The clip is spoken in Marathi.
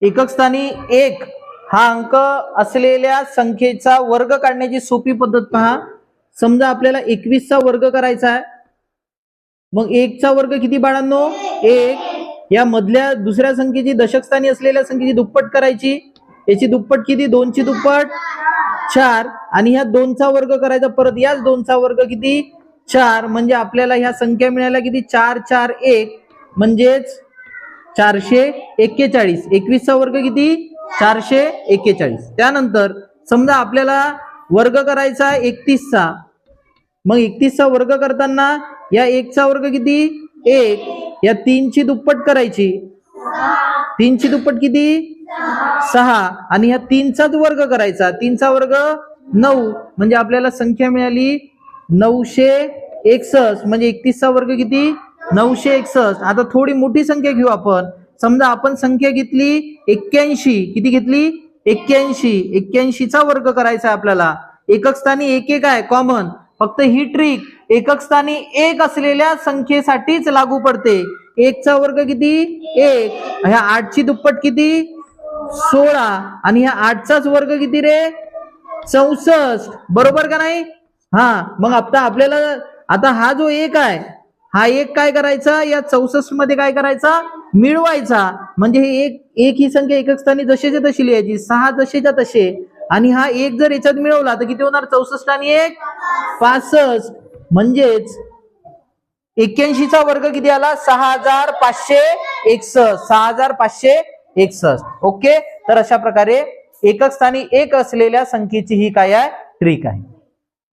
एकक स्थानी 1 हा अंक असलेल्या संख्येचा वर्ग काढण्याची सोपी पद्धत पहा. समजा आपल्याला 21 चा वर्ग करायचा आहे, मग 1 चा वर्ग किती बाळांनो? 1. या मधल्या दुसऱ्या संख्येची दशक स्थानी असलेल्या संख्येची दुप्पट करायची. याची दुप्पट किती? 2 ची दुप्पट 4. आणि ह्या 2 चा वर्ग करायचा, परत याच 2 चा वर्ग किती? 4. म्हणजे आपल्याला ह्या संख्या मिळाल्या किती? 4 4 1 म्हणजेच 441. 21 चा वर्ग किती? 441. त्यानंतर समजा आपल्याला वर्ग करायचा 31 चा, मग 31 चा वर्ग करताना या 1 चा वर्ग किती? 1. या 3 ची दुप्पट करायची. 3 ची दुप्पट किती? 6. आणि ह्या 3 चाच वर्ग करायचा. 3 चा वर्ग 9. म्हणजे आपल्याला संख्या मिळाली 961. म्हणजे 31 चा वर्ग किती? 961. आता थोडी मोठी संख्या घेऊ आपण. समजा आपण संख्या घेतली 81. किती घेतली? 81. 81 चा वर्ग करायचा आपल्याला. एकक स्थानी 1 1 आहे कॉमन. फक्त ही ट्रिक एकक स्थानी 1 असलेल्या संख्येसाठीच लागू पडते. 1 चा वर्ग किती? 1. ह्या 8 ची दुप्पट किती? 16. आणि ह्या 8 चाच वर्ग किती रे? 64. बरोबर का नाही? हा, मग आता आपल्याला आता हा जो 1 आहे, हा 1 काय करायचा? या 64 मध्ये काय करायचा? मिळवायचा. म्हणजे हे एक ही संख्या एकक स्थानी जशीच्या तशी लिहायची. 6 जसेच्या तसे. आणि हा 1 जर याच्यात मिळवला तर किती होणार? 64 आणि 1 65. म्हणजेच 81 चा वर्ग किती आला? 6561. 6561. ओके. तर अशा प्रकारे एकक स्थानी 1 असलेल्या संख्येची ही काय आहे? ट्रिक आहे.